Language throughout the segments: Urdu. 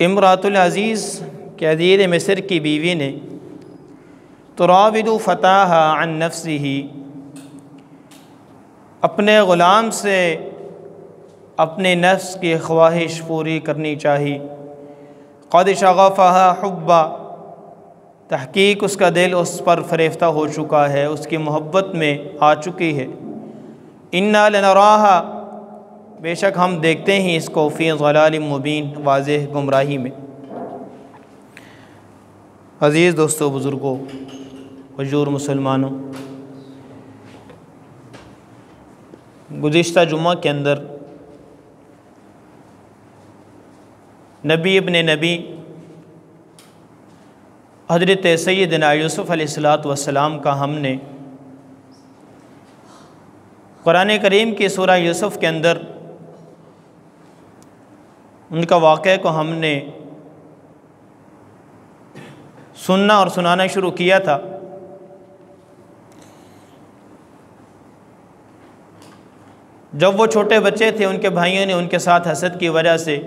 امرأۃ العزیز کے عزیز مصر کی بیوی نے تراود فتاہا عن نفسہ، اپنے غلام سے اپنے نفس کی خواہش پوری کرنی چاہی۔ قد شغفہا حبا، تحقیق اس کا دل اس پر فریفتہ ہو چکا ہے، اس کی محبت میں آ چکی ہے۔ انا لنراہا، بے شک ہم دیکھتے ہیں اس کو فی ضلال مبین، واضح گمراہی میں۔ عزیز دوستو، بزرگوں، حضور مسلمانوں، گزشتہ جمعہ کے اندر نبی ابن نبی حضرت سیدنا یوسف علیہ السلام کا ہم نے قرآن کریم کی سورہ یوسف کے اندر ان کا واقعہ کو ہم نے سننا اور سنانا شروع کیا تھا۔ جب وہ چھوٹے بچے تھے، ان کے بھائیوں نے ان کے ساتھ حسد کی وجہ سے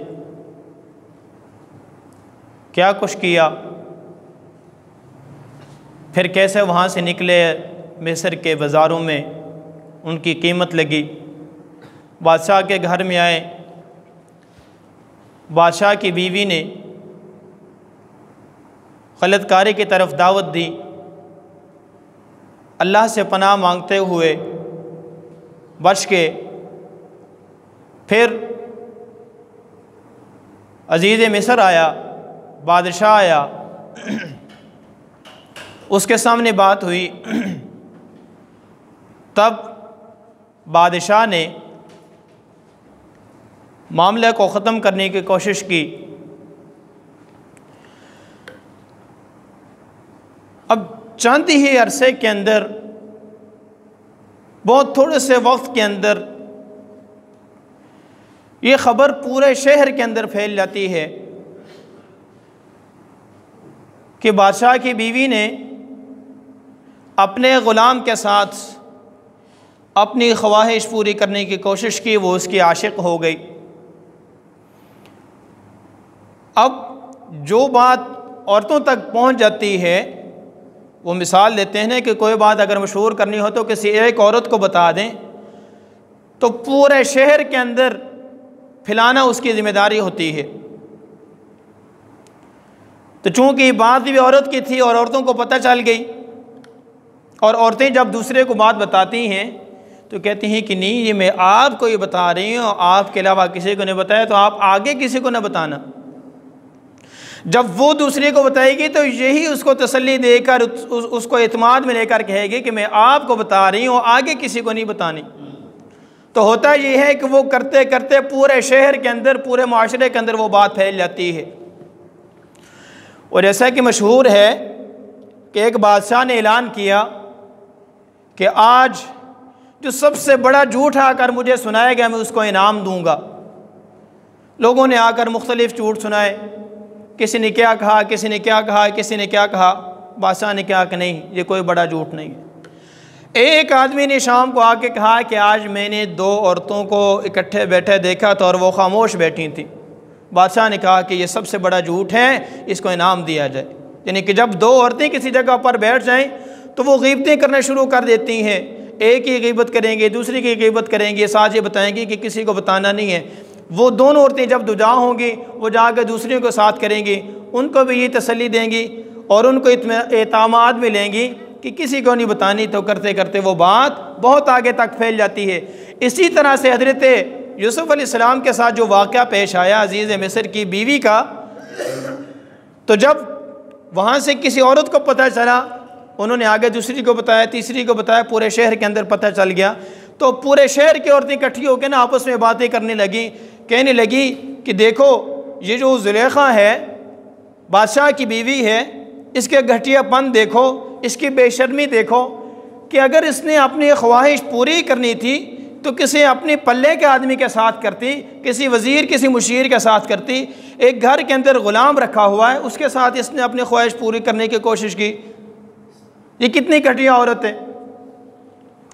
کیا کچھ کیا، پھر کیسے وہاں سے نکلے، مصر کے بازاروں میں ان کی قیمت لگی، بادشاہ کے گھر میں آئے، بادشاہ کی بیوی نے غلط کاری کی طرف دعوت دی، اللہ سے پناہ مانگتے ہوئے بچ کے پھر عزیز مصر آیا، بادشاہ آیا، اس کے سامنے بات ہوئی، تب بادشاہ نے معاملہ کو ختم کرنے کی کوشش کی۔ اب چند ہی عرصے کے اندر، بہت تھوڑے سے وقت کے اندر یہ خبر پورے شہر کے اندر پھیل جاتی ہے کہ بادشاہ کی بیوی نے اپنے غلام کے ساتھ اپنی خواہش پوری کرنے کی کوشش کی، وہ اس کی عاشق ہو گئی۔ اب جو بات عورتوں تک پہنچ جاتی ہے، وہ مثال دیتے ہیں کہ کوئی بات اگر مشہور کرنی ہو تو کسی ایک عورت کو بتا دیں تو پورے شہر کے اندر پھیلانا اس کی ذمہ داری ہوتی ہے۔ تو چونکہ یہ بات بھی عورت کی تھی اور عورتوں کو پتہ چل گئی، اور عورتیں جب دوسرے کو بات بتاتی ہیں تو کہتی ہیں کہ نہیں، یہ میں آپ کو یہ بتا رہی ہوں، آپ کے علاوہ کسی کو نہیں بتایا تو آپ آگے کسی کو نہ بتانا۔ جب وہ دوسرے کو بتائے گی تو یہی اس کو تسلی دے کر، اس کو اعتماد میں لے کر کہے گی کہ میں آپ کو بتا رہی ہوں، آگے کسی کو نہیں بتانی۔ تو ہوتا یہ ہے کہ وہ کرتے کرتے پورے شہر کے اندر، پورے معاشرے کے اندر وہ بات پھیل جاتی ہے۔ اور ایسا کہ مشہور ہے کہ ایک بادشاہ نے اعلان کیا کہ آج جو سب سے بڑا جھوٹ آ کر مجھے سنایا گیا، میں اس کو انعام دوں گا۔ لوگوں نے آ کر مختلف جھوٹ سنائے، کسی نے کیا کہا، کسی نے کیا کہا، کسی نے کیا کہا۔ بادشاہ نے کہا کہ نہیں، یہ کوئی بڑا جھوٹ نہیں ہے۔ ایک آدمی نے شام کو آ کے کہا کہ آج میں نے 2 عورتوں کو اکٹھے بیٹھے دیکھا تھا اور وہ خاموش بیٹھی تھیں۔ بادشاہ نے کہا کہ یہ سب سے بڑا جھوٹ ہے، اس کو انعام دیا جائے۔ یعنی کہ جب 2 عورتیں کسی جگہ پر بیٹھ جائیں تو وہ غیبتیں کرنا شروع کر دیتی ہیں، ایک کی غیبت کریں گے، دوسری کی غیبت کریں گے، ساتھ یہ بتائیں گے کہ کسی کو بتانا نہیں ہے۔ وہ دونوں عورتیں جب دجا ہوں گی، وہ جا کے دوسریوں کو ساتھ کریں گی، ان کو بھی یہ تسلی دیں گی اور ان کو اعتماد میں لیں گی کہ کسی کو نہیں بتانی۔ تو کرتے کرتے وہ بات بہت آگے تک پھیل جاتی ہے۔ اسی طرح سے حضرت یوسف علیہ السلام کے ساتھ جو واقعہ پیش آیا عزیز مصر کی بیوی کا، تو جب وہاں سے کسی عورت کو پتہ چلا، انہوں نے آگے دوسری کو بتایا، تیسری کو بتایا، پورے شہر کے اندر پتہ چل گیا۔ تو پورے شہر کی عورتیں اکٹھی ہو کے نا آپس میں باتیں کرنے لگیں، کہنے لگی کہ دیکھو یہ جو زلیخا ہے، بادشاہ کی بیوی ہے، اس کے گھٹیا پن دیکھو، اس کی بے شرمی دیکھو، کہ اگر اس نے اپنی خواہش پوری کرنی تھی تو کسی اپنے پلے کے آدمی کے ساتھ کرتی، کسی وزیر، کسی مشیر کے ساتھ کرتی۔ ایک گھر کے اندر غلام رکھا ہوا ہے، اس کے ساتھ اس نے اپنی خواہش پوری کرنے کی کوشش کی۔ یہ کتنی گھٹیا عورت ہے۔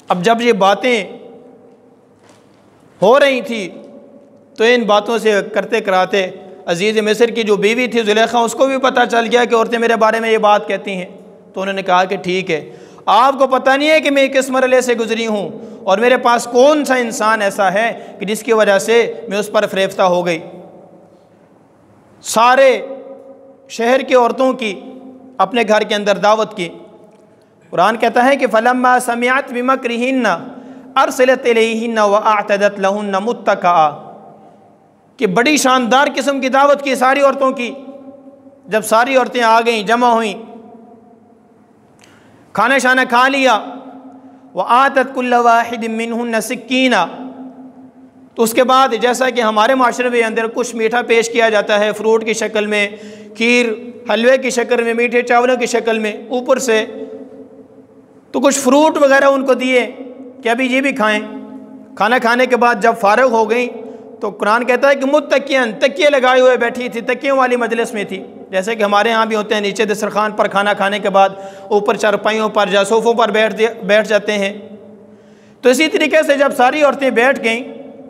اب جب یہ باتیں ہو رہی تھی تو ان باتوں سے کرتے کراتے عزیز مصر کی جو بیوی تھی زلیخا، اس کو بھی پتہ چل گیا کہ عورتیں میرے بارے میں یہ بات کہتی ہیں، تو انہوں نے کہا کہ ٹھیک ہے، آپ کو پتہ نہیں ہے کہ میں کس مرحلے سے گزری ہوں اور میرے پاس کون سا انسان ایسا ہے کہ جس کی وجہ سے میں اس پر فریفتہ ہو گئی۔ سارے شہر کی عورتوں کی اپنے گھر کے اندر دعوت کی۔ قرآن کہتا ہے کہ فَلَمَّا سَمِعَتْ بِمَكْرِهِنَّ أَرْسَلَتْ إِلَيْهِنَّ وَأَعْتَدَتْ لَهُنَّ مُتَّكَأً، کہ بڑی شاندار قسم کی دعوت کی ساری عورتوں کی۔ جب ساری عورتیں آ گئیں، جمع ہوئیں، کھانا شانہ کھا لیا، وَآتَتْ كُلَّ وَاحِدٍ مِّنْهُنَّ سِكِّينًا، تو اس کے بعد جیسا کہ ہمارے معاشرے کے اندر کچھ میٹھا پیش کیا جاتا ہے، فروٹ کی شکل میں، کھیر حلوے کی شکل میں، میٹھے چاولوں کی شکل میں اوپر سے، تو کچھ فروٹ وغیرہ ان کو دیے کہ ابھی یہ بھی کھائیں۔ کھانا کھانے کے بعد جب فارغ ہو گئیں تو قرآن کہتا ہے کہ متکئن، تکیے لگائے ہوئے بیٹھی تھی، تکیوں والی مجلس میں تھی، جیسے کہ ہمارے ہاں بھی ہوتے ہیں، نیچے دسترخوان پر کھانا کھانے کے بعد اوپر چارپائیوں پر یا صوفوں پر بیٹھ جاتے ہیں۔ تو اسی طریقے سے جب ساری عورتیں بیٹھ گئیں،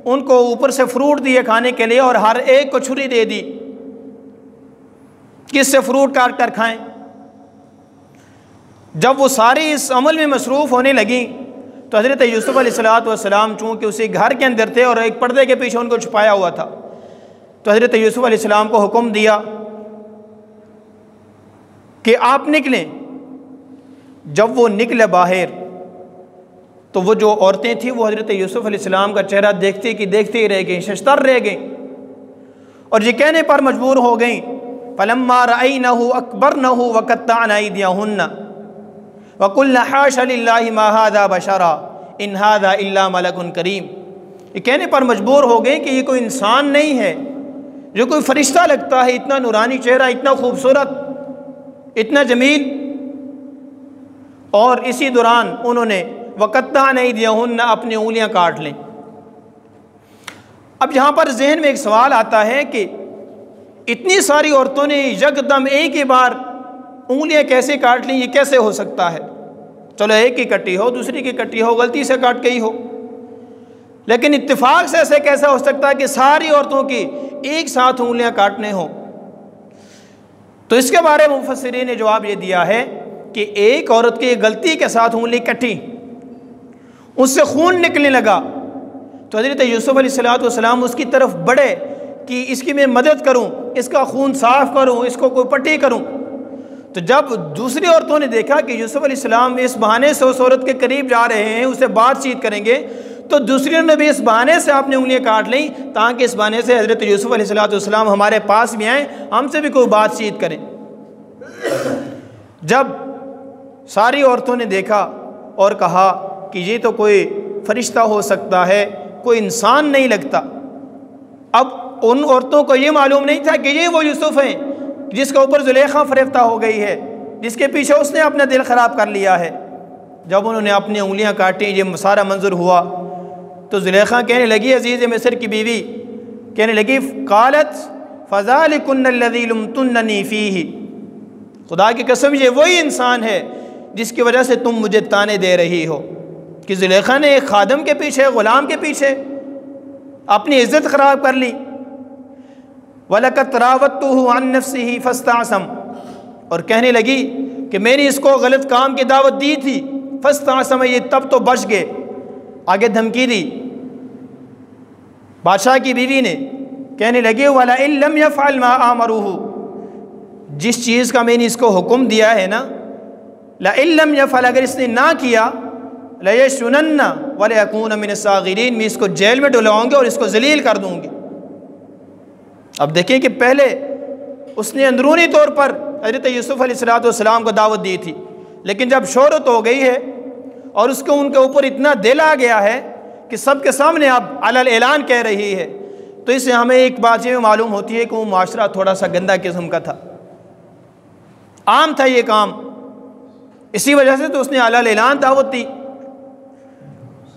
ان کو اوپر سے فروٹ دیے کھانے کے لیے اور ہر ایک کو چھری دے دی، کس سے فروٹ کاٹ کر کھائیں۔ جب وہ ساری اس عمل میں مصروف ہونے لگیں تو حضرت یوسف علیہ السلام چونکہ اسی گھر کے اندر تھے اور ایک پردے کے پیچھے ان کو چھپایا ہوا تھا، تو حضرت یوسف علیہ السلام کو حکم دیا کہ آپ نکلیں۔ جب وہ نکلے باہر تو وہ جو عورتیں تھیں وہ حضرت یوسف علیہ السلام کا چہرہ دیکھتے ہی رہ گئیں، ششتر رہ گئیں، اور یہ کہنے پر مجبور ہو گئیں فَلَمَّا رَأَيْنَهُ أَكْبَرْنَهُ وَقَطَّعْنَ أَيْدِيَهُنَّ وَقُلْنَ حَاشَ لِلَّهِ مَا هَذَا بَشَرًا إِنْ هَذَا إِلَّا مَلَكٌ كَرِيمٌ، یہ کہنے پر مجبور ہو گئے کہ یہ کوئی انسان نہیں ہے، جو کوئی فرشتہ لگتا ہے، اتنا نورانی چہرہ، اتنا خوبصورت، اتنا جمیل۔ اور اسی دوران انہوں نے وَقَطَّعْنَ أَيْدِيَهُنَّ اپنی انگلیاں کاٹ لیں۔ اب یہاں پر ذہن میں ایک سوال آتا ہے کہ اتنی ساری عورتوں نے یکدم ایک ہی بار انگلیاں کیسے کاٹ لیں، یہ کیسے ہو سکتا ہے؟ چلو ایک کی کٹی ہو، دوسری کی کٹی ہو، غلطی سے کاٹ گئی ہو، لیکن اتفاق سے ایسے کیسا ہو سکتا ہے کہ ساری عورتوں کی ایک ساتھ انگلیاں کاٹنے ہوں؟ تو اس کے بارے میں مفسرین نے جواب یہ دیا ہے کہ ایک عورت کی غلطی کے ساتھ انگلی کٹی، اس سے خون نکلنے لگا، تو حضرت یوسف علیہ السلام اس کی طرف بڑھے کہ اس کی میں مدد کروں، اس کا خون صاف کروں، اس کو کوئی پٹی کروں۔ تو جب دوسری عورتوں نے دیکھا کہ یوسف علیہ السلام اس بہانے سے اس عورت کے قریب جا رہے ہیں، اسے بات چیت کریں گے، تو دوسریوں نے بھی اس بہانے سے اپنی انگلیاں کاٹ لیں تاکہ اس بہانے سے حضرت یوسف علیہ السلام ہمارے پاس بھی آئیں، ہم سے بھی کوئی بات چیت کریں۔ جب ساری عورتوں نے دیکھا اور کہا کہ یہ تو کوئی فرشتہ ہو سکتا ہے، کوئی انسان نہیں لگتا، اب ان عورتوں کو یہ معلوم نہیں تھا کہ یہ وہ یوسف ہیں جس کے اوپر زلیخا فریفتہ ہو گئی ہے، جس کے پیچھے اس نے اپنا دل خراب کر لیا ہے۔ جب انہوں نے اپنی انگلیاں کاٹیں، یہ سارا منظر ہوا، تو زلیخا کہنے لگی، عزیز مصر کی بیوی کہنے لگی قالت فَذَلِكُنَّ الَّذِي لُمْتُنَّنِي فِيهِ، خدا کی قسم یہ وہی انسان ہے جس کی وجہ سے تم مجھے تانے دے رہی ہو۔ کہ زلیخا نے ایک خادم کے پیچھے، غلام کے پیچھے اپنی عزت خراب کر لی۔ وَلَقَدْ رَاوَدتُّهُ عَن نَفْسِهِ فَاسْتَعْصَمَ، اور کہنے لگی کہ میں نے اس کو غلط کام کی دعوت دی تھی، فَاسْتَعْصَمَ، یہ تب تو بچ گئے، آگے دھمکی دی بادشاہ کی بیوی نے، کہنے لگی وَلَئِن لَّمْ يَفْعَلْ مَا آمَرُهُ، جس چیز کا میں نے اس کو حکم دیا ہے نا، لَئِن لَّمْ يَفْعَلْ، اگر اس نے نہ کیا، لَيَسْجُنَنَّ وَلَيَكُونَ مِنَ الصَّاغِرِينَ، میں اس کو جیل میں ڈلواؤں گی اور اس کو ذلیل کر دوں گی۔ اب دیکھیں کہ پہلے اس نے اندرونی طور پر حضرت یوسف علیہ السلام کو دعوت دی تھی، لیکن جب شہرت ہو گئی ہے اور اس کو ان کے اوپر اتنا دل آ گیا ہے کہ سب کے سامنے اب علی الاعلان کہہ رہی ہے، تو اس سے ہمیں ایک بات یہ معلوم ہوتی ہے کہ وہ معاشرہ تھوڑا سا گندہ قسم کا تھا، عام تھا یہ کام، اسی وجہ سے تو اس نے علی الاعلان دعوت دی۔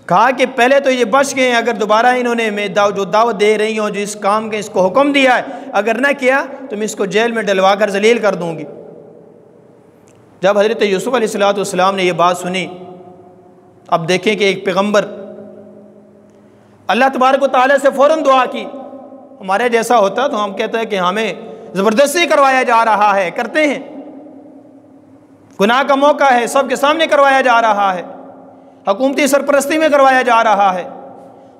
کہا کہ پہلے تو یہ بچ گئے، اگر دوبارہ انہوں نے میں جو دعوت دے رہی ہوں، جس کام کے اس کو حکم دیا ہے، اگر نہ کیا تو میں اس کو جیل میں ڈلوا کر ذلیل کر دوں گی۔ جب حضرت یوسف علیہ السلام نے یہ بات سنی، اب دیکھیں کہ ایک پیغمبر اللہ تبارک و تعالیٰ سے فوراً دعا کی، ہمارے جیسا ہوتا تو ہم کہتے ہیں کہ ہمیں زبردستی کروایا جا رہا ہے، کرتے ہیں، گناہ کا موقع ہے، سب کے سامنے کروایا جا رہا ہے، حکومتی سرپرستی میں کروایا جا رہا ہے،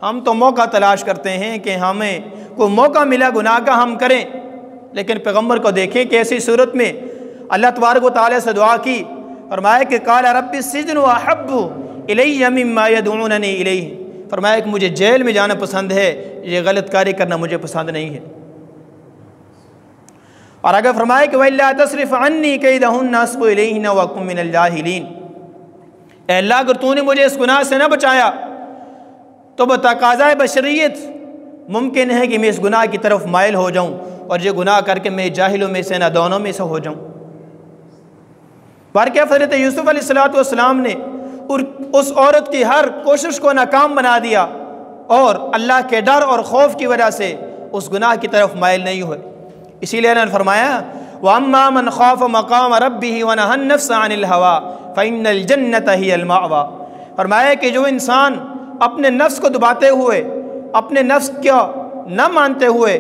ہم تو موقع تلاش کرتے ہیں کہ ہمیں کوئی موقع ملا گناہ کا ہم کریں۔ لیکن پیغمبر کو دیکھیں کہ ایسی صورت میں اللہ تبارک و تعالیٰ سے دعا کی، فرمایا کہ قال رب السجن احب الی مما یدعوننی الیہ، فرمایا کہ مجھے جیل میں جانا پسند ہے، یہ غلط کاری کرنا مجھے پسند نہیں ہے۔ اور اگر فرمایا کہ وَإِلَّا تَصْرِفْ عَنِّي كَيْدَهُنَّ أَصْبُ إِلَيْهِنَّ وَأَكُن مِّنَ الْجَاهِلِينَ، اے اللہ اگر تو نے مجھے اس گناہ سے نہ بچایا تو بتقاضائے بشریت ممکن ہے کہ میں اس گناہ کی طرف مائل ہو جاؤں اور یہ گناہ کر کے میں جاہلوں میں سے نادانوں میں سے ہو جاؤں۔ بارکہ حضرت یوسف علیہ السلام نے اس عورت کی ہر کوشش کو ناکام بنا دیا اور اللہ کے ڈر اور خوف کی وجہ سے اس گناہ کی طرف مائل نہیں ہوئے۔ اسی لیے انہوں نے فرمایا وَأَمَّا مَنْ خَافَ مَقَامَ رَبِّهِ وَنَهَى النَّفْسَ عَنِ الْهَوَىٰ فَإِنَّ الْجَنَّةَ هِيَ الْمَأْوَىٰ، فرمایا کہ جو انسان اپنے نفس کو دباتے ہوئے، اپنے نفس کو نہ مانتے ہوئے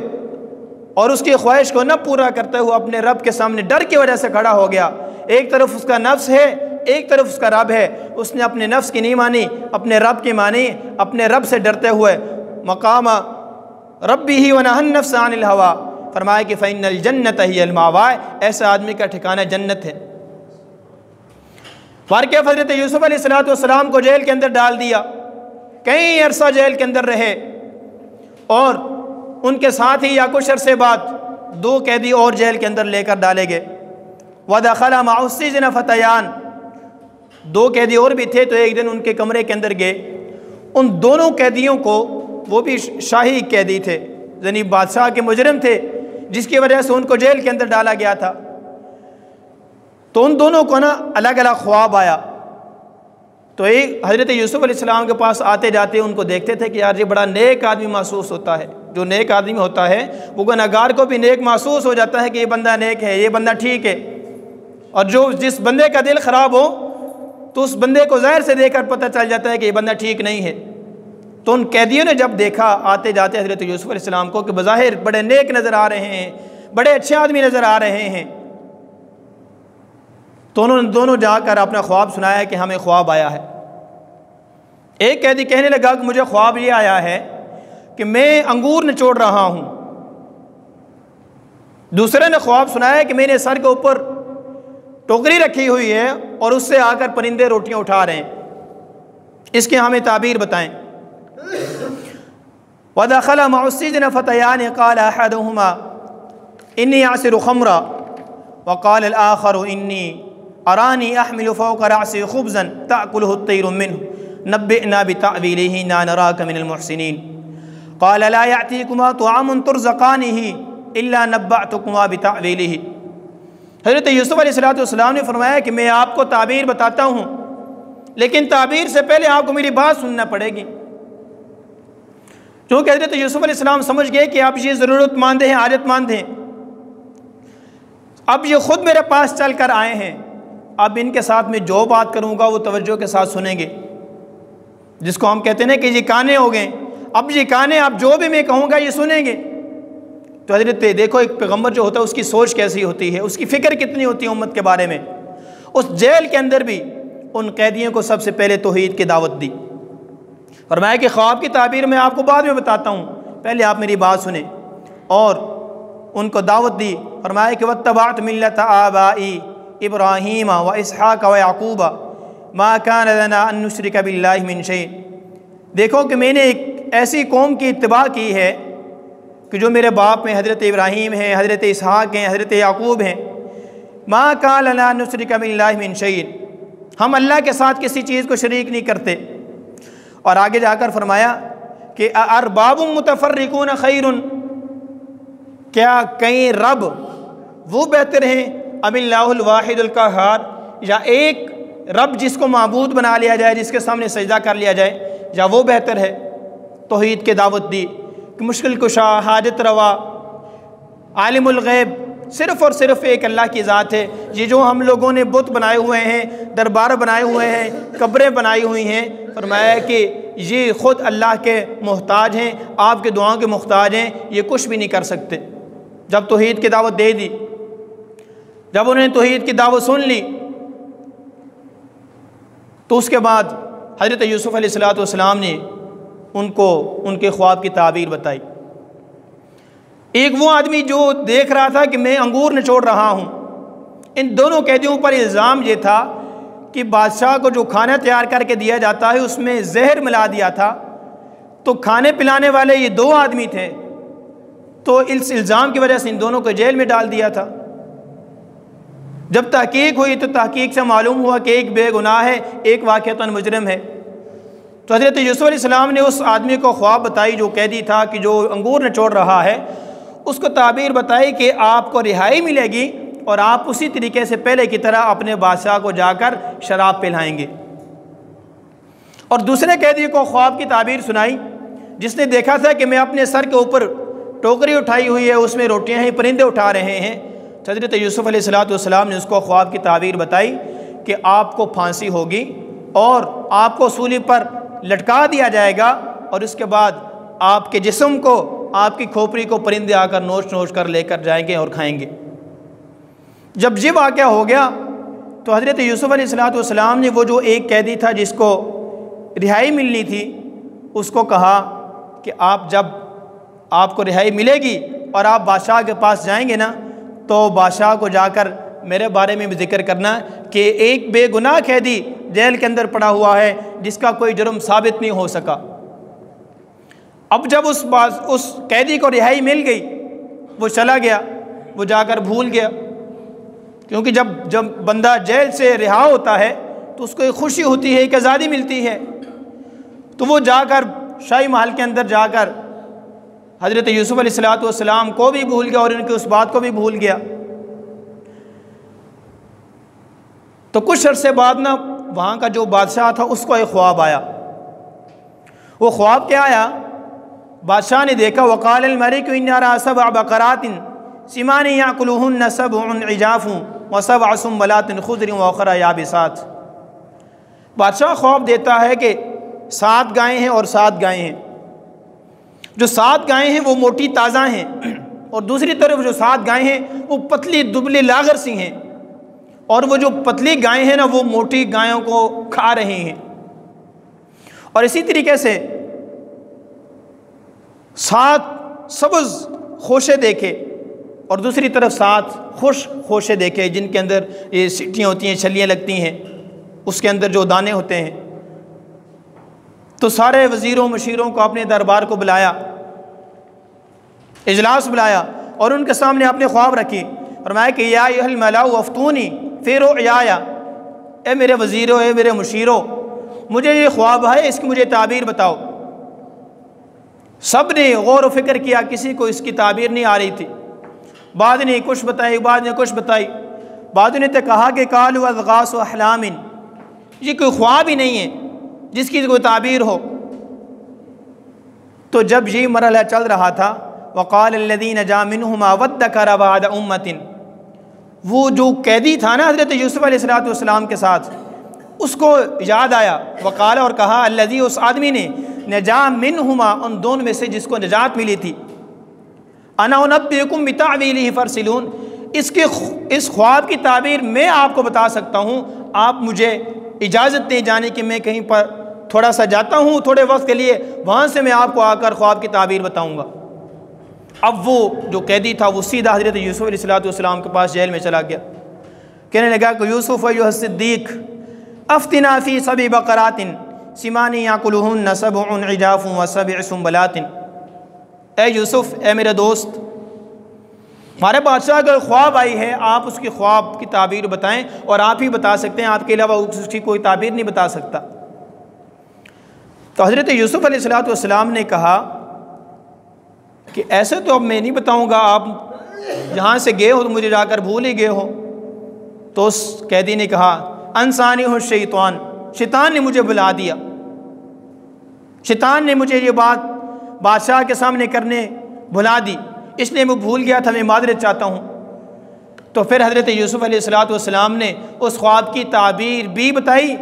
اور اس کی خواہش کو نہ پورا کرتے ہوئے اپنے رب کے سامنے ڈر کی وجہ سے کھڑا ہو گیا، ایک طرف اس کا نفس ہے، ایک طرف اس کا رب ہے، اس نے اپنے نفس کی نہیں مانی، اپنے رب کی مانی، اپنے رب سے ڈرتے ہوئے مقام ربِّهِ وَنَهَى النَّفْسَ عَنِ الْهَوَىٰ، فرمایا کہ فَإِنَّ الْجَنَّةَ هِيَ الْمَأْوَىٰ، ایسے آدمی کا ٹھکانہ جنت ہے۔ واقعہ حضرت یوسف علیہ السلام کو جیل کے اندر ڈال دیا، کئی عرصہ جیل کے اندر رہے، اور ان کے ساتھ ہی یا کچھ عرصے بعد 2 قیدی اور جیل کے اندر لے کر ڈالے گئے۔ وَدَخَلَ مَعَ السِّجْنِ فَتَيَانِ، 2 قیدی اور بھی تھے، تو ایک دن ان کے کمرے کے اندر گئے، ان دونوں قیدیوں کو، وہ بھی شاہی قیدی تھے، یعنی بادشاہ کے مجرم تھے جس کی وجہ سے ان کو جیل کے اندر ڈالا گیا تھا، تو ان دونوں کو نا الگ الگ خواب آیا، تو ایک حضرت یوسف علیہ السلام کے پاس آتے جاتے ان کو دیکھتے تھے کہ یار یہ بڑا نیک آدمی محسوس ہوتا ہے، جو نیک آدمی ہوتا ہے وہ گنہگار کو بھی نیک محسوس ہو جاتا ہے کہ یہ بندہ نیک ہے، یہ بندہ ٹھیک ہے، اور جس بندے کا دل خراب ہو تو اس بندے کو ظاہر سے دیکھ کر پتہ چل جاتا ہے کہ یہ بندہ ٹھیک نہیں ہے۔ تو ان قیدیوں نے جب دیکھا آتے جاتے حضرت یوسف علیہ السلام کو کہ بظاہر بڑے نیک نظر آ رہے ہیں، بڑے اچھے آدمی نظر آ رہے ہیں، تو انہوں نے دونوں جا کر اپنا خواب سنایا کہ ہمیں خواب آیا ہے۔ ایک قیدی کہنے لگا کہ مجھے خواب یہ آیا ہے کہ میں انگور نچوڑ رہا ہوں، دوسرے نے خواب سنایا کہ میرے سر کے اوپر ٹوکری رکھی ہوئی ہے اور اس سے آ کر پرندے روٹیاں اٹھا رہے ہیں، اس کی ہمیں تعبیر بتائیں۔ وَدَخَلَ مَعَ السِّجْنِ فَتَيَانِ قَالَ أَحَدُهُمَا إِنِّي أَعْصِرُ خَمْرًا وَقَالَ الْآخَرُ إِنِّي أَرَانِي أَحْمِلُ فَوْقَ رَأْسِي خُبْزًا تَأْكُلُهُ الطَّيْرُ مِنْهُ نَبِّئْنَا بِتَأْوِيلِهِ إِنَّا نَرَاكَ مِنَ الْمُحْسِنِينَ قَالَ لَا يَأْتِيكُمَا طَعَامٌ تُرْزَقَانِهِ إِلَّا نَبَّأْتُكُمَا بِتَأْوِيلِهِ، حضرت یوسف علیہ السلام نے فرمایا کہ میں آپ کو تعبیر بتاتا ہوں، لیکن تعبیر سے پہلے آپ کو میری بات سننا پڑے گی، کیونکہ حضرت یوسف علیہ السلام سمجھ گئے کہ آپ یہ ضرورت مند ہیں، حاجت مند ہیں، اب یہ خود میرے پاس چل کر آئے ہیں، اب ان کے ساتھ میں جو بات کروں گا وہ توجہ کے ساتھ سنیں گے، جس کو ہم کہتے ہیں کہ یہ کانے ہو گئے، اب یہ کانے، اب جو بھی میں کہوں گا یہ سنیں گے۔ تو حضرت دیکھو ایک پیغمبر جو ہوتا ہے اس کی سوچ کیسی ہوتی ہے، اس کی فکر کتنی ہوتی ہے امت کے بارے میں۔ اس جیل کے اندر بھی ان قیدیوں کو سب سے پہلے توحید کی دعوت دی، فرمایا کہ خواب کی تعبیر میں آپ کو بعد میں بتاتا ہوں، پہلے آپ میری بات سنیں، اور ان کو دعوت دی، فرمایا کہ وَاتَّبَعْتُ مِلَّةَ آبَائِي إِبْرَاهِيمَ وَإِسْحَاقَ وَيَعْقُوبَ مَا كَانَ لَنَا أَن نُشْرِكَ بِاللَّهِ مِن شَيْءٍ، دیکھو کہ میں نے ایک ایسی قوم کی اتباع کی ہے کہ جو میرے باپ میں حضرت ابراہیم ہیں، حضرت اسحاق ہیں، حضرت یعقوب ہیں، مَا كَانَ لَنَا أَن نُشْرِكَ بِاللَّهِ مِن شَيْءٍ، ہم اللہ کے ساتھ کسی چیز کو شریک نہیں کرتے۔ اور آگے جا کر فرمایا کہ أَأَرْبَابٌ مُتَفَرِّقُونَ خَيْرٌ، کیا کئی رب وہ بہتر ہیں ام اللہ الواحد القہار، یا ایک رب جس کو معبود بنا لیا جائے، جس کے سامنے سجدہ کر لیا جائے، یا وہ بہتر ہے۔ توحید کی دعوت دی کہ مشکل کشا، حاجت روا، عالم الغیب، صرف اور صرف ایک اللہ کی ذات ہے۔ یہ جو ہم لوگوں نے بت بنائے ہوئے ہیں، دربار بنائے ہوئے ہیں، قبریں بنائی ہوئی ہیں، فرمایا کہ یہ خود اللہ کے محتاج ہیں، آپ کے دعاؤں کے محتاج ہیں، یہ کچھ بھی نہیں کر سکتے۔ جب توحید کی دعوت دے دی، جب انہوں نے توحید کی دعوت سن لی، تو اس کے بعد حضرت یوسف علیہ السلام نے ان کو ان کے خواب کی تعبیر بتائی۔ ایک وہ آدمی جو دیکھ رہا تھا کہ میں انگور نچوڑ رہا ہوں، ان دونوں قیدیوں پر الزام یہ تھا کہ بادشاہ کو جو کھانا تیار کر کے دیا جاتا ہے اس میں زہر ملا دیا تھا، تو کھانے پلانے والے یہ دو آدمی تھے، تو اس الزام کی وجہ سے ان دونوں کو جیل میں ڈال دیا تھا۔ جب تحقیق ہوئی تو تحقیق سے معلوم ہوا کہ ایک بے گناہ ہے، ایک واقعتاً مجرم ہے۔ تو حضرت یوسف علیہ السلام نے اس آدمی کو خواب بتائی جو قیدی تھا کہ جو انگور نچوڑ رہا ہے، اس کو تعبیر بتائی کہ آپ کو رہائی ملے گی اور آپ اسی طریقے سے پہلے کی طرح اپنے بادشاہ کو جا کر شراب پلائیں گے۔ اور دوسرے قیدی کو خواب کی تعبیر سنائی جس نے دیکھا تھا کہ میں اپنے سر کے اوپر ٹوکری اٹھائی ہوئی ہے، اس میں روٹیاں ہیں، پرندے اٹھا رہے ہیں۔ حضرت یوسف علیہ السلام نے اس کو خواب کی تعبیر بتائی کہ آپ کو پھانسی ہوگی اور آپ کو سولی پر لٹکا دیا جائے گا، اور اس کے بعد آپ کے جسم کو، آپ کی کھوپڑی کو پرندے آ کر نوچ نوچ کر لے کر جائیں گے اور کھائیں گے۔ جب یہ واقعہ ہو گیا تو حضرت یوسف علیہ السلام نے وہ جو ایک قیدی تھا جس کو رہائی ملنی تھی، اس کو کہا کہ جب آپ کو رہائی ملے گی اور آپ بادشاہ کے پاس جائیں گے نا، تو بادشاہ کو جا کر میرے بارے میں بھی ذکر کرنا کہ ایک بے گناہ قیدی جیل کے اندر پڑا ہوا ہے جس کا کوئی جرم ثابت نہیں ہو سکا۔ اب جب اس قیدی کو رہائی مل گئی، وہ چلا گیا، وہ جا کر بھول گیا، کیونکہ جب بندہ جیل سے رہا ہوتا ہے تو اس کو ایک خوشی ہوتی ہے، ایک آزادی ملتی ہے، تو وہ جا کر شاہی محل کے اندر جا کر حضرت یوسف علیہ السلام کو بھی بھول گیا اور ان کی اس بات کو بھی بھول گیا۔ تو کچھ عرصے بعد نا وہاں کا جو بادشاہ تھا اس کو ایک خواب آیا۔ وہ خواب کیا آیا؟ بادشاہ نے دیکھا وقال الملک انی اری سبع بقرات سمان یاکلہن سبع عجاف وسبع سنبلات خضر واخر یابسات۔ بادشاہ خواب دیتا ہے کہ 7 گائیں ہیں اور 7 گائیں ہیں۔ جو 7 گائیں ہیں وہ موٹی تازہ ہیں، اور دوسری طرف جو 7 گائیں ہیں وہ پتلی دبلی لاغر سی ہیں، اور وہ جو پتلی گائیں ہیں نا وہ موٹی گایوں کو کھا رہی ہیں۔ اور اسی طریقے سے 7 سبز خوشے دیکھے اور دوسری طرف 7 خشک خوشے دیکھے جن کے اندر یہ سٹیاں ہوتی ہیں، چھلیاں لگتی ہیں، اس کے اندر جو دانے ہوتے ہیں۔ تو سارے وزیروں مشیروں کو اپنے دربار کو بلایا، اجلاس بلایا، اور ان کے سامنے اپنے خواب رکھی۔ فرمایا کہ یا ایھا الملأ افتونی فی رؤیایا، اے میرے وزیروں، اے میرے مشیروں، مجھے یہ خواب ہے، اس کی مجھے تعبیر بتاؤ۔ سب نے غور و فکر کیا، کسی کو اس کی تعبیر نہیں آ رہی تھی۔ بعد نے کچھ بتائی، بعد نے کچھ بتائی، بعد نے تو کہا کہ قالوا اضغاث احلام، یہ کوئی خواب ہی نہیں ہے جس کی کوئی تعبیر ہو۔ تو جب یہ مرحلہ چل رہا تھا، وقال الذی نجا منہما وادکر بعد امۃ، وہ جو قیدی تھا نا حضرت یوسف علیہ السلام کے ساتھ، اس کو یاد آیا، وقال، اور کہا، الذی، اس آدمی نے، نجا منہما، ان دونوں میں سے جس کو نجات ملی تھی، انا انبئکم بتعویلہ فارسلون، اس خواب کی تعبیر میں آپ کو بتا سکتا ہوں، آپ مجھے اجازت دیں جانے کی، میں کہیں پر تھوڑا سا جاتا ہوں تھوڑے وقت کے لیے، وہاں سے میں آپ کو آ کر خواب کی تعبیر بتاؤں گا۔ اب وہ جو قیدی تھا وہ سیدھا حضرت یوسف علیہ السلام کے پاس جیل میں چلا گیا، کہنے لگا کہ یوسف ایھا الصدیق افتنا فی سبع بقرات سمان یاکلہن سبع عجاف وسبع سنبلات، اے یوسف، اے میرے دوست، ہمارے بادشاہ کا خواب آئی ہے، آپ اس کی خواب کی تعبیر بتائیں، اور آپ ہی بتا سکتے ہیں، آپ کے علاوہ اس کی کوئی تعبیر نہیں بتا سکتا۔ تو حضرت یوسف علیہ السلام نے کہا کہ ایسے تو اب میں نہیں بتاؤں گا، آپ جہاں سے گئے ہو تو مجھے جا کر بھول ہی گئے ہو۔ تو اس قیدی نے کہا، انسانی الشیطان، شیطان نے مجھے بلا دیا، شیطان نے مجھے یہ بات بادشاہ کے سامنے کرنے بھلا دی، اس لیے میں بھول گیا تھا، میں معذرت چاہتا ہوں۔ تو پھر حضرت یوسف علیہ السلام نے اس خواب کی تعبیر بھی بتائی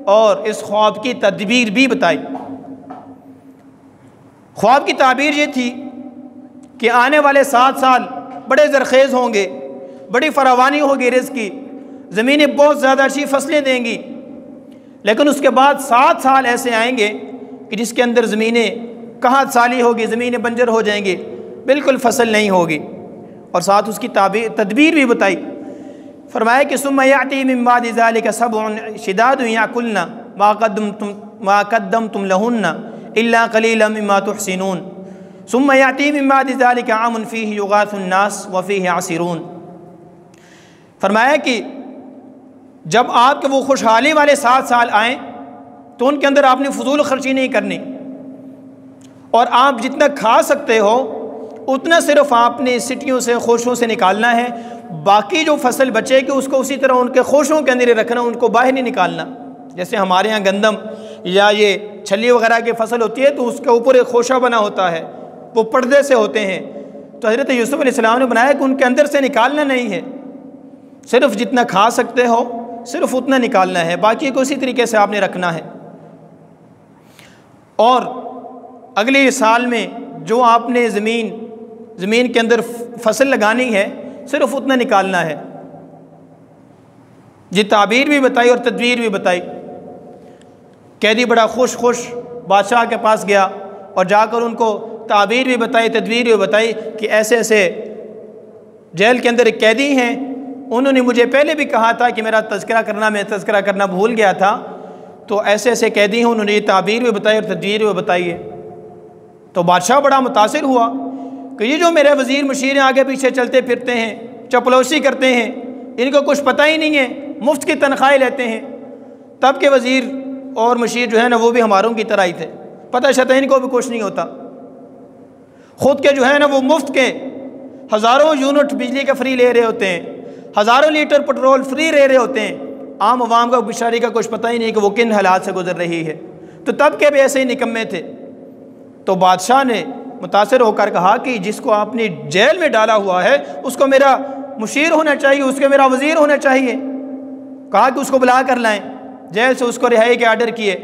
اور اس خواب کی تدبیر بھی بتائی۔ خواب کی تعبیر یہ تھی کہ آنے والے 7 سال بڑے زرخیز ہوں گے، بڑی فراوانی ہوگی رزق کی، زمینیں بہت زیادہ اچھی فصلیں دیں گی، لیکن اس کے بعد 7 سال ایسے آئیں گے کہ جس کے اندر زمینیں قحط سالی ہوگی، زمینیں بنجر ہو جائیں گی، بالکل فصل نہیں ہوگی، اور ساتھ اس کی تدبیر بھی بتائی۔ فرمایا کہ ثم یأتی من بعد ذلک سبع شداد یأکلن ما قدمتم لہن الا قلیلا مما تحسنون ثم یأتی من بعد ذلک عام فیہ یغاث الناس وفیہ یعصرون۔ فرمایا کہ جب آپ کے وہ خوشحالی والے 7 سال آئیں تو ان کے اندر آپ نے فضول خرچی نہیں کرنی، اور آپ جتنا کھا سکتے ہو اتنا صرف آپ نے سٹیوں سے خوشوں سے نکالنا ہے، باقی جو فصل بچے گی اس کو اسی طرح ان کے خوشوں کے اندر رکھنا، ان کو باہر نہیں نکالنا۔ جیسے ہمارے ہاں گندم یا یہ چھلی وغیرہ کی فصل ہوتی ہے تو اس کے اوپر ایک خوشہ بنا ہوتا ہے، وہ پردے سے ہوتے ہیں، تو حضرت یوسف علیہ السلام نے بنایا کہ ان کے اندر سے نکالنا نہیں ہے، صرف جتنا کھا سکتے ہو صرف اتنا نکالنا ہے، باقی کو اسی طریقے سے آپ نے رکھنا ہے، اور اگلے سال میں جو آپ نے زمین کے اندر فصل لگانی ہے صرف اتنا نکالنا ہے۔ یہ تعبیر بھی بتائی اور تدبیر بھی بتائی۔ قیدی بڑا خوش بادشاہ کے پاس گیا اور جا کر ان کو تعبیر بھی بتائی، تدبیر بھی بتائی کہ ایسے ایسے جیل کے اندر ایک قیدی ہیں، انہوں نے مجھے پہلے بھی کہا تھا کہ میں تذکرہ کرنا بھول گیا تھا، تو ایسے ایسے قیدی ہیں، انہوں نے یہ تعبیر بھی بتائی اور تدبیر بھی بتائی ہے۔ تو بادشاہ بڑا متاثر ہوا کہ یہ جو میرے وزیر مشیر آگے پیچھے چلتے پھرتے ہیں، چپلوسی کرتے ہیں، ان کو کچھ پتہ ہی نہیں ہے، مفت کی تنخواہیں لیتے ہیں۔ تب کے وزیر اور مشیر جو ہے نا وہ بھی ہماروں کی طرح ہی تھے، پتہ شتہ ان کو بھی کچھ نہیں ہوتا، خود کے جو ہے نا وہ مفت کے ہزاروں یونٹ بجلی کا فری لے رہے ہوتے ہیں، ہزاروں لیٹر پٹرول فری لے رہے ہوتے ہیں، عام عوام کا بیچاری کا کچھ پتہ ہی نہیں کہ وہ کن حالات سے گزر رہی ہے۔ تو تب کے بھی ایسے ہی نکمے تھے۔ تو بادشاہ نے متاثر ہو کر کہا کہ جس کو آپ نے جیل میں ڈالا ہوا ہے اس کو میرا مشیر ہونا چاہیے، اس کے میرا وزیر ہونا چاہیے۔ کہا کہ اس کو بلا کر لائیں، جیل سے اس کو رہائی کے آرڈر کیے۔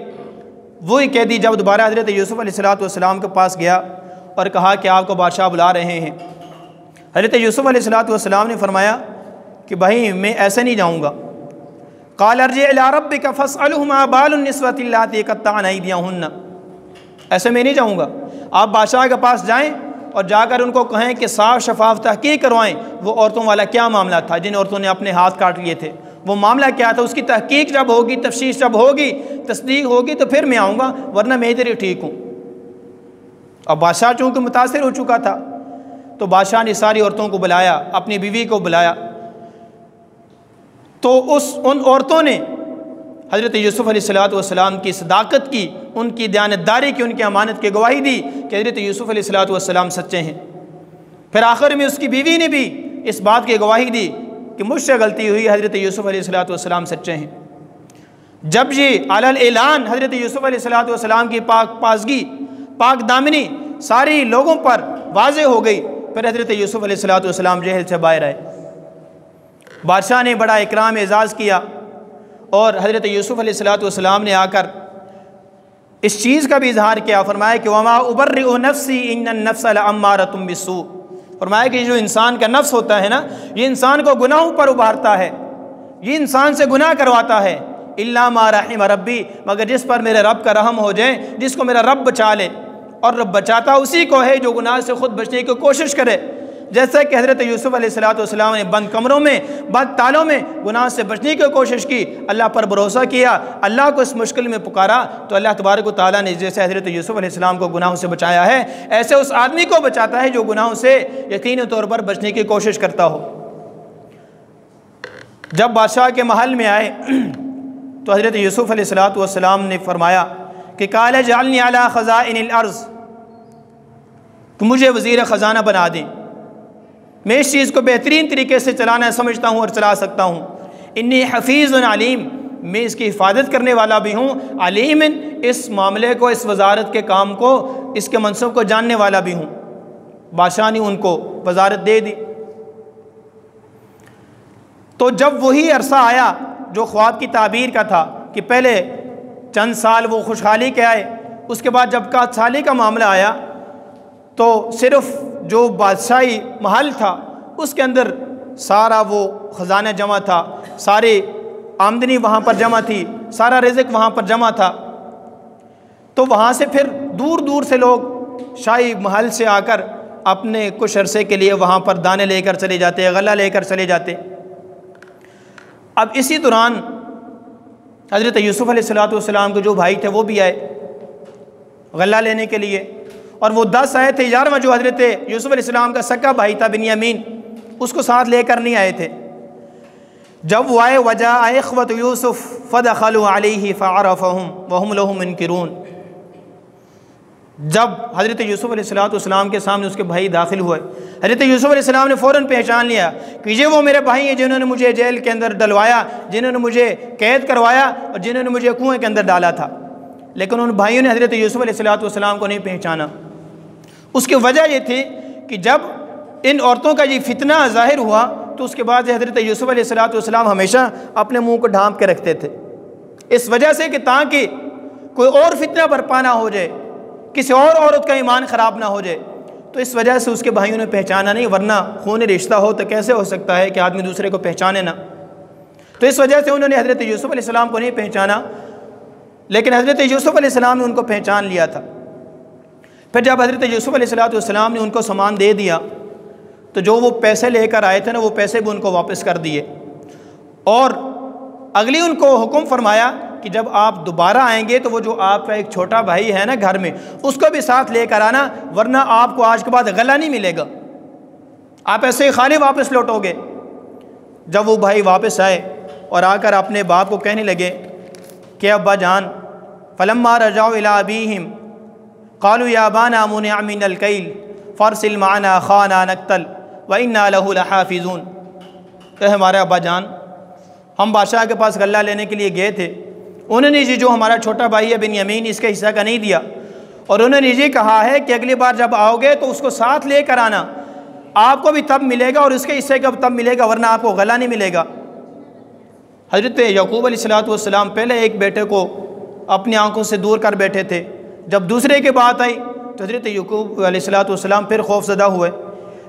وہی قیدی جب دوبارہ حضرت یوسف علیہ السلام کے پاس گیا اور کہا کہ آپ کو بادشاہ بلا رہے ہیں، حضرت یوسف علیہ السلام نے فرمایا کہ بھائی میں ایسے نہیں جاؤں گا۔ قال ارجع الى ربك فاسأله ما بال النسوة اللاتي قطعن أيديهن، ایسے میں نہیں جاؤں گا، آپ بادشاہ کے پاس جائیں اور جا کر ان کو کہیں کہ صاف شفاف تحقیق کروائیں وہ عورتوں والا کیا معاملہ تھا جن عورتوں نے اپنے ہاتھ کاٹ لیے تھے، وہ معاملہ کیا تھا، اس کی تحقیق جب ہوگی، تفتیش جب ہوگی، تصدیق ہوگی تو پھر میں آؤں گا، ورنہ میں ادھر ہی ٹھیک ہوں۔ اب بادشاہ چونکہ متاثر ہو چکا تھا تو بادشاہ نے ساری عورتوں کو بلایا، اپنی بیوی کو بلایا، تو ان عورتوں نے حضرت یوسف علیہ السلام کی صداقت کی، ان کی دیانتداری کی، ان کی امانت کی گواہی دی کہ حضرت یوسف علیہ السلام سچے ہیں۔ پھر آخر میں اس کی بیوی نے بھی اس بات کی گواہی دی کہ مجھ سے غلطی ہوئی، حضرت یوسف علیہ السلام سچے ہیں۔ جب یہ علی الاعلان حضرت یوسف علیہ السلام کی پاکیزگی، پاک دامنی ساری لوگوں پر واضح ہو گئی، پھر حضرت یوسف علیہ السلام جیل سے باہر آئے۔ بادشاہ نے بڑا اکرام اعزاز کیا، اور حضرت یوسف علیہ السلام نے آ کر اس چیز کا بھی اظہار کیا، فرمایا کہ وما ابرئ نفسی ان النفس لامارۃ بالسوء، فرمایا کہ جو انسان کا نفس ہوتا ہے نا یہ انسان کو گناہوں پر ابھارتا ہے، یہ انسان سے گناہ کرواتا ہے، الا ما رحم ربی، مگر جس پر میرے رب کا رحم ہو جائے، جس کو میرا رب بچا لے، اور رب بچاتا اسی کو ہے جو گناہ سے خود بچنے کی کوشش کرے۔ جیسا کہ حضرت یوسف علیہ السلام نے بند کمروں میں، بند تالوں میں گناہ سے بچنے کی کوشش کی، اللہ پر بھروسہ کیا، اللہ کو اس مشکل میں پکارا، تو اللہ تبارک و تعالیٰ نے جیسے حضرت یوسف علیہ السلام کو گناہوں سے بچایا ہے، ایسے اس آدمی کو بچاتا ہے جو گناہوں سے یقینی طور پر بچنے کی کوشش کرتا ہو۔ جب بادشاہ کے محل میں آئے تو حضرت یوسف علیہ السلام نے فرمایا کہ قال اجعلنی علی خزائن الارض، کہ مجھے وزیر خزانہ بنا دیں، میں اس چیز کو بہترین طریقے سے چلانا سمجھتا ہوں اور چلا سکتا ہوں۔ انی حفیظ علیم، میں اس کی حفاظت کرنے والا بھی ہوں، علیم اس معاملے کو، اس وزارت کے کام کو، اس کے منصب کو جاننے والا بھی ہوں۔ بادشاہ نے ان کو وزارت دے دی۔ تو جب وہی عرصہ آیا جو خواب کی تعبیر کا تھا کہ پہلے چند سال وہ خوشحالی کے آئے، اس کے بعد جب 7 سالی کا معاملہ آیا تو صرف جو بادشاہی محل تھا اس کے اندر سارا وہ خزانہ جمع تھا، ساری آمدنی وہاں پر جمع تھی، سارا رزق وہاں پر جمع تھا۔ تو وہاں سے پھر دور دور سے لوگ شاہی محل سے آ کر اپنے کچھ عرصے کے لیے وہاں پر دانے لے کر چلے جاتے، غلہ لے کر چلے جاتے۔ اب اسی دوران حضرت یوسف علیہ السلام کے جو بھائی تھے وہ بھی آئے غلہ لینے کے لیے، اور وہ 10 آئے تھے۔ 11واں جو حضرت یوسف علیہ السلام کا سکا بھائی تھا بنیامین، اس کو ساتھ لے کر نہیں آئے تھے۔ جب وہ آئے وجاء اخوۃ یوسف فدخلوا علیہ فعرفہم وہم لہ منکرون، جب حضرت یوسف علیہ السلام کے سامنے اس کے بھائی داخل ہوئے، حضرت یوسف علیہ السلام نے فوراً پہچان لیا کہ یہ وہ میرے بھائی ہیں جنہوں نے مجھے جیل کے اندر ڈلوایا، جنہوں نے مجھے قید کروایا اور جنہوں نے مجھے کنویں کے اندر ڈالا تھا۔ لیکن ان بھائیوں نے حضرت یوسف علیہ السلام کو نہیں پہچانا۔ اس کی وجہ یہ تھی کہ جب ان عورتوں کا یہ فتنہ ظاہر ہوا تو اس کے بعد حضرت یوسف علیہ السلام ہمیشہ اپنے منہ کو ڈھانپ کے رکھتے تھے، اس وجہ سے کہ تاکہ کوئی اور فتنہ برپا نہ ہو جائے، کسی اور عورت کا ایمان خراب نہ ہو جائے۔ تو اس وجہ سے اس کے بھائیوں نے پہچانا نہیں، ورنہ خون رشتہ ہو تو کیسے ہو سکتا ہے کہ آدمی دوسرے کو پہچانے نہ۔ تو اس وجہ سے انہوں نے حضرت یوسف علیہ السلام کو نہیں پہچانا، لیکن حضرت یوسف علیہ السلام نے ان کو پہچان لیا تھا۔ پھر جب حضرت یوسف علیہ السلام نے ان کو سامان دے دیا تو جو وہ پیسے لے کر آئے تھے نا، وہ پیسے بھی ان کو واپس کر دیے، اور اگلی ان کو حکم فرمایا کہ جب آپ دوبارہ آئیں گے تو وہ جو آپ کا ایک چھوٹا بھائی ہے نا گھر میں، اس کو بھی ساتھ لے کر آنا، ورنہ آپ کو آج کے بعد غلہ نہیں ملے گا، آپ ایسے ہی خالی واپس لوٹو گے۔ جب وہ بھائی واپس آئے اور آ کر اپنے باپ کو کہنے لگے کہ ابا جان، فلما رجعوا الى ابیہم قالوا یا ابانا منع منا الکیل فارسل معنا اخانا نقتل وانا له لحافظون، کہ ہمارے ابا جان، ہم بادشاہ کے پاس غلہ لینے کے لیے گئے تھے، انہوں نے جو ہمارا چھوٹا بھائی ہے بنیامین، اس کے حصہ کا نہیں دیا، اور انہوں نے یہ کہا ہے کہ اگلی بار جب آؤ گے تو اس کو ساتھ لے کر آنا، آپ کو بھی تب ملے گا اور اس کے حصے کا تب ملے گا، ورنہ آپ کو غلہ نہیں ملے گا۔ حضرت یعقوب علیہ السلام پہلے ایک بیٹے کو اپنی آنکھوں سے دور کر بیٹھے تھے، جب دوسرے کی بات آئی تو حضرت یعقوب علیہ السلام پھر خوف زدہ ہوئے،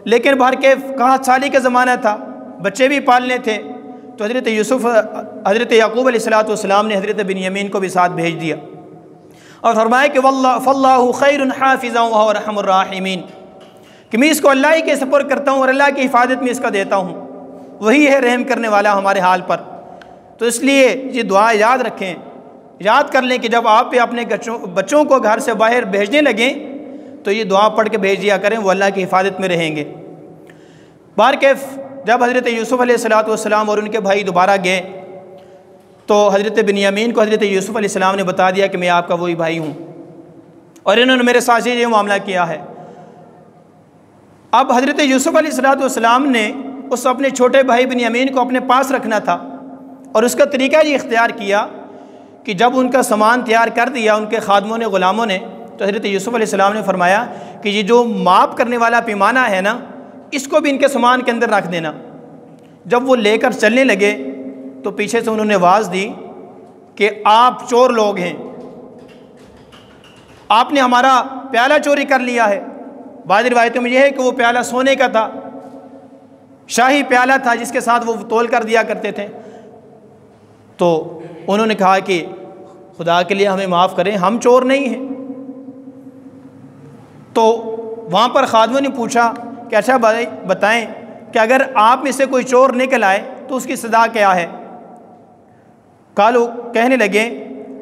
لیکن بہر کے 7 سالی کا زمانہ تھا، بچے بھی پالنے تھے، تو حضرت یعقوب علیہ السلام نے حضرت بنیامین کو بھی ساتھ بھیج دیا اور فرمایا کہ فاللہ خیر حافظا وہو ارحم الراحمین، کہ میں اس کو اللہ ہی کے سپرد کرتا ہوں اور اللہ کی حفاظت میں اس کا دیتا ہوں، وہی ہے رحم کرنے والا ہمارے حال پر۔ تو اس لیے یہ دعا یاد رکھیں، یاد کر لیں کہ جب آپ بھی اپنے بچوں کو گھر سے باہر بھیجنے لگیں تو یہ دعا پڑھ کے بھیج دیا کریں، وہ اللہ کی حفاظت میں رہیں گے۔ بہرکیف جب حضرت یوسف علیہ السلام اور ان کے بھائی دوبارہ گئے تو حضرت بنیامین کو حضرت یوسف علیہ السلام نے بتا دیا کہ میں آپ کا وہی بھائی ہوں اور انہوں نے میرے ساتھ یہ معاملہ کیا ہے۔ اب حضرت یوسف علیہ السلام نے اس اپنے چھوٹے بھائی بنیامین کو اپنے پاس رکھنا تھا، اور اس کا طریقہ یہ اختیار کیا کہ جب ان کا سامان تیار کر دیا ان کے خادموں نے، غلاموں نے، تو حضرت یوسف علیہ السلام نے فرمایا کہ یہ جو ماپ کرنے والا پیمانہ ہے نا، اس کو بھی ان کے سامان کے اندر رکھ دینا۔ جب وہ لے کر چلنے لگے تو پیچھے سے انہوں نے آواز دی کہ آپ چور لوگ ہیں، آپ نے ہمارا پیالہ چوری کر لیا ہے۔ بعض روایتوں میں یہ ہے کہ وہ پیالہ سونے کا تھا، شاہی پیالہ تھا جس کے ساتھ وہ تول کر دیا کرتے تھے۔ تو انہوں نے کہا کہ خدا کے لیے ہمیں معاف کریں، ہم چور نہیں ہیں۔ تو وہاں پر خادموں نے پوچھا کہ اچھا بھائی بتائیں کہ اگر آپ میں سے کوئی چور نکل آئے تو اس کی سزا کیا ہے؟ قالوا، کہنے لگے،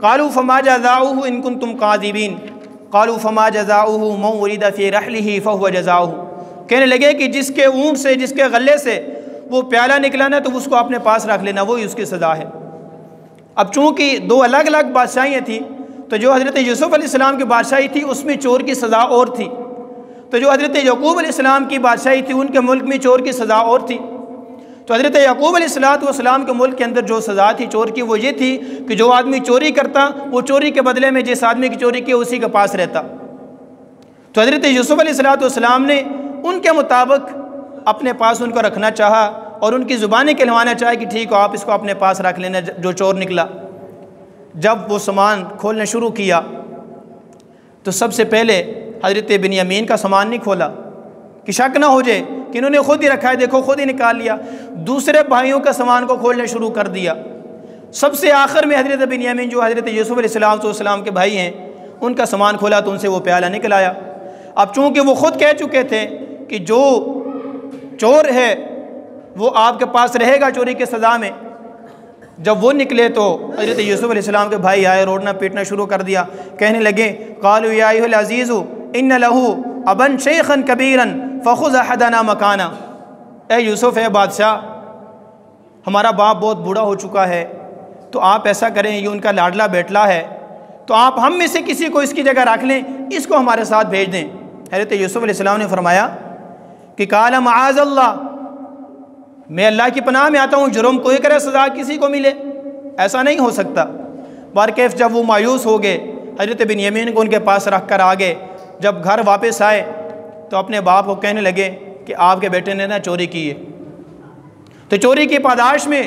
قالوا فما جزاؤہ ان کنتم کاذبین، قالوا فما جزاؤہ من ولد فی رحلہ فہو جزاؤہ، کہنے لگے کہ جس کے اونٹ سے، جس کے غلے سے وہ پیالہ نکلا نا تو اس کو اپنے پاس رکھ لینا، وہی اس کی سزا ہے۔ اب چونکہ 2 الگ الگ بادشاہیاں تھیں، تو جو حضرت یوسف علیہ السلام کی بادشاہی تھی اس میں چور کی سزا اور تھی، تو جو حضرت یعقوب علیہ السلام کی بادشاہی تھی ان کے ملک میں چور کی سزا اور تھی۔ تو حضرت یعقوب علیہ السلام کے ملک کے اندر جو سزا تھی چور کی وہ یہ تھی کہ جو آدمی چوری کرتا وہ چوری کے بدلے میں جس آدمی کی چوری کی اسی کے پاس رہتا۔ تو حضرت یوسف علیہ السلام نے ان کے مطابق اپنے پاس ان کو رکھنا چاہا، اور ان کی زبانیں کہلوانا چاہے کہ ٹھیک ہو آپ اس کو اپنے پاس رکھ لینا جو چور نکلا۔ جب وہ سامان کھولنا شروع کیا تو سب سے پہلے حضرت بنیامین کا سامان نہیں کھولا کہ شک نہ ہو جائے کہ انہوں نے خود ہی رکھا ہے، دیکھو خود ہی نکال لیا۔ دوسرے بھائیوں کا سامان کو کھولنا شروع کر دیا۔ سب سے آخر میں حضرت بنیامین جو حضرت یوسف علیہ السلام کے بھائی ہیں ان کا سامان کھولا تو ان سے وہ پیالہ نکل آیا۔ اب چونکہ وہ خود کہہ چکے تھے کہ جو چور ہے وہ آپ کے پاس رہے گا چوری کی سزا میں، جب وہ نکلے تو حضرت یوسف علیہ السلام کے بھائی آئے، روڑنا پیٹنا شروع کر دیا، کہنے لگے قالوا یا ایھا العزیز ان لہ ابا شیخا کبیرا فخذ احدنا مکانا، اے یوسف اے بادشاہ ہمارا باپ بہت بوڑھا ہو چکا ہے تو آپ ایسا کریں، یہ ان کا لاڈلا بیٹلا ہے تو آپ ہم میں سے کسی کو اس کی جگہ رکھ لیں، اس کو ہمارے ساتھ بھیج دیں۔ حضرت یوسف علیہ السلام نے فرمایا کہ قال معاذ اللہ، میں اللہ کی پناہ میں آتا ہوں، جرم کوئی کرے سزا کسی کو ملے، ایسا نہیں ہو سکتا۔ بارکیف جب وہ مایوس ہو گئے حضرت بنیامین کو ان کے پاس رکھ کر آگے، جب گھر واپس آئے تو اپنے باپ کو کہنے لگے کہ آپ کے بیٹے نے چوری کی ہے، تو چوری کی پاداش میں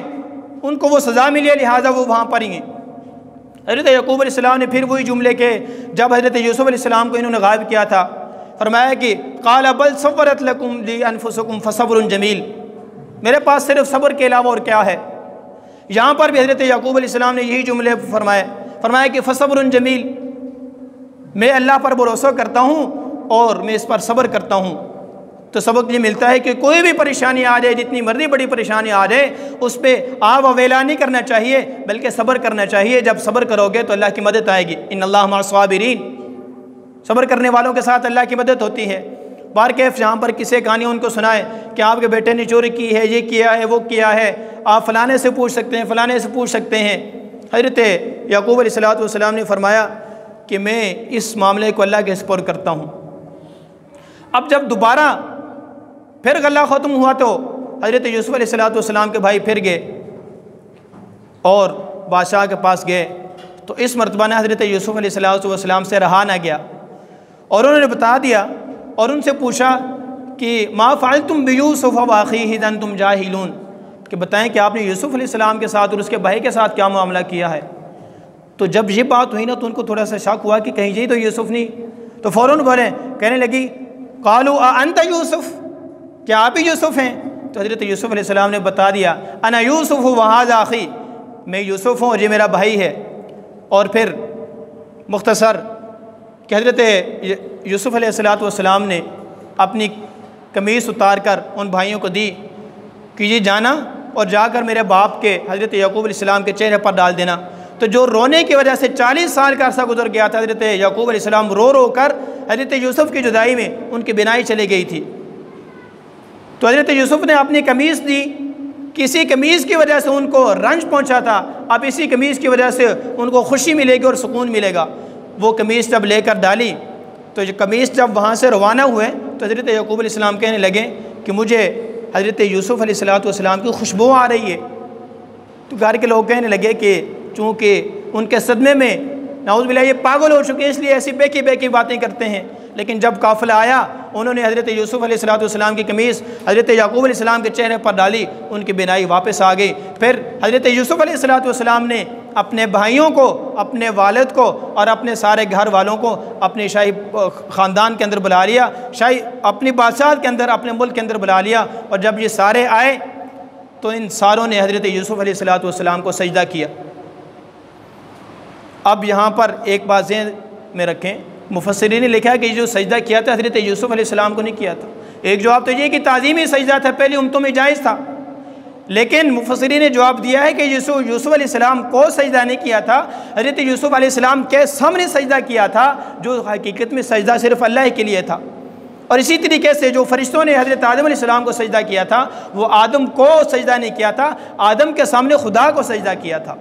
ان کو وہ سزا ملی ہے لہٰذا وہ وہاں پر ہی ہیں۔ حضرت یعقوب علیہ السلام نے پھر وہی جملے کے جب حضرت یوسف علیہ السلام کو انہوں نے غائب کیا تھا فرمایا کہ قال بل صورت لکم لی انفسکم فصبر جمیل، میرے پاس صرف صبر کے علاوہ اور کیا ہے۔ یہاں پر بھی حضرت یعقوب علیہ السلام نے یہی جملے فرمایا کہ فصبر جمیل، میں اللہ پر بھروسہ کرتا ہوں اور میں اس پر صبر کرتا ہوں۔ تو سبق یہ ملتا ہے کہ کوئی بھی پریشانی آ جائے، جتنی مرضی بڑی پریشانی آ جائے، اس پہ آو ویلا نہیں کرنا چاہیے بلکہ صبر کرنا چاہیے۔ جب صبر کرو گے تو اللہ کی مدد آئے گی، ان اللہ مع الصابرین، صبر کرنے والوں کے ساتھ اللہ کی مدد ہوتی ہے۔ بارکیف جہاں پر کسی کہانی ان کو سنائے کہ آپ کے بیٹے نے چوری کی ہے، یہ کیا ہے وہ کیا ہے، آپ فلانے سے پوچھ سکتے ہیں فلانے سے پوچھ سکتے ہیں۔ حضرت یعقوب علیہ السلام نے فرمایا کہ میں اس معاملے کو اللہ کے سپرد کرتا ہوں۔ اب جب دوبارہ پھر غلہ ختم ہوا تو حضرت یوسف علیہ السلام کے بھائی پھر گئے اور بادشاہ کے پاس گئے تو اس مرتبہ نے حضرت یوسف علیہ السلام سے رہا نہ گیا اور انہوں نے بتا دیا اور ان سے پوچھا کہ ما فعلتم بیوسف واخیہ اذ انتم جاہلون، کہ بتائیں کہ آپ نے یوسف علیہ السلام کے ساتھ اور اس کے بھائی کے ساتھ کیا معاملہ کیا ہے۔ تو جب یہ بات ہوئی نا تو ان کو تھوڑا سا شک ہوا کہ کہیں یہی تو یوسف نہیں، تو فوراً بولے کہنے لگی قالوا انت یوسف، کیا آپ ہی یوسف ہیں؟ تو حضرت یوسف علیہ السلام نے بتا دیا انا یوسف وہذا اخی، میں یوسف ہوں اور یہ میرا بھائی ہے۔ اور پھر مختصر کہ حضرت یوسف علیہ السلام نے اپنی قمیص اتار کر ان بھائیوں کو دی کہ یہ جانا اور جا کر میرے باپ کے حضرت یعقوب علیہ السلام کے چہرے پر ڈال دینا۔ تو جو رونے کی وجہ سے 40 سال کا عرصہ گزر گیا تھا، حضرت یعقوب علیہ السلام رو رو کر حضرت یوسف کی جدائی میں ان کی بینائی چلی گئی تھی۔ تو حضرت یوسف نے اپنی قمیص دی، کسی قمیص کی وجہ سے ان کو رنج پہنچا تھا، اب اسی قمیص کی وجہ سے ان کو خوشی ملے گی اور سکون ملے گا۔ وہ قمیص جب لے کر ڈالی تو یہ قمیص جب وہاں سے روانہ ہوئے تو حضرت یعقوب علیہ السلام کہنے لگے کہ مجھے حضرت یوسف علیہ السلام کی خوشبو آ رہی ہے۔ تو گھر کے لوگ کہنے لگے کہ چونکہ ان کے صدمے میں نعوذ باللہ یہ پاگل ہو چکے اس لیے ایسی بے کی باتیں کرتے ہیں، لیکن جب قافلہ آیا انہوں نے حضرت یوسف علیہ السلام کی قمیص حضرت یعقوب علیہ السلام کے چہرے پر ڈالی، ان کی بینائی واپس آ گئی۔ پھر حضرت یوسف علیہ السلام نے اپنے بھائیوں کو، اپنے والد کو اور اپنے سارے گھر والوں کو اپنے شاہی خاندان کے اندر بلا لیا، شاہی اپنی بادشاہت کے اندر، اپنے ملک کے اندر بلا لیا، اور جب یہ سارے آئے تو ان ساروں نے حضرت یوسف علیہ السلام کو سجدہ کیا۔ اب یہاں پر ایک بات ذہن میں رکھیں، مفسرین نے لکھا ہے کہ یہ جو سجدہ کیا تھا حضرت یوسف علیہ السلام کو نہیں کیا تھا۔ ایک جواب تو یہ کہ تعظیمی سجدہ تھا، پہلی امتوں میں جائز تھا، لیکن مفسرین نے جواب دیا ہے کہ یوسف علیہ السلام کو سجدہ نہیں کیا تھا، حضرت یوسف علیہ السلام کے سامنے سجدہ کیا تھا، جو حقیقت میں سجدہ صرف اللہ کے لیے تھا۔ اور اسی طریقے سے جو فرشتوں نے حضرت آدم علیہ السلام کو سجدہ کیا تھا وہ آدم کو سجدہ نہیں کیا تھا، آدم کے سامنے خدا کو سجدہ کیا تھا۔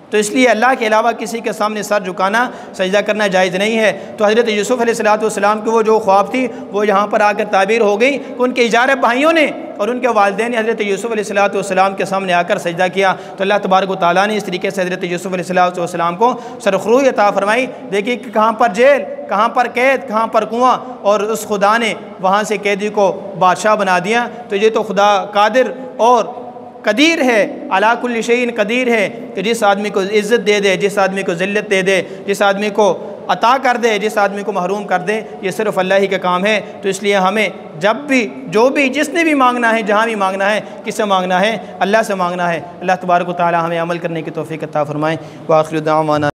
تو اس لیے اللہ کے علاوہ کسی کے سامنے سر جھکانا، سجدہ کرنا جائز نہیں ہے۔ تو حضرت یوسف علیہ السلام کی وہ جو خواب تھی وہ یہاں پر آ کر تعبیر ہو گئی کہ ان کے اجارہ بھائیوں نے اور ان کے والدین نے حضرت یوسف علیہ السلام کے سامنے آ کر سجدہ کیا، تو اللہ تبارک و تعالیٰ نے اس طریقے سے حضرت یوسف علیہ السلام کو سرخروئی عطا فرمائی۔ دیکھیے کہ کہاں پر جیل، کہاں پر قید، کہاں پر کنواں، اور اس خدا نے وہاں سے قیدی کو بادشاہ بنا دیا۔ تو یہ تو خدا قادر اور قدیر ہے، علی کل شیء قدیر ہے، کہ جس آدمی کو عزت دے دے، جس آدمی کو ذلت دے دے، جس آدمی کو عطا کر دے، جس آدمی کو محروم کر دے، یہ صرف اللہ ہی کا کام ہے۔ تو اس لیے ہمیں جب بھی، جو بھی، جس نے بھی مانگنا ہے، جہاں بھی مانگنا ہے، کس سے مانگنا ہے؟ اللہ سے مانگنا ہے۔ اللہ تبارک و تعالی ہمیں عمل کرنے کی توفیق عطا فرمائے۔ وآخر دعوانا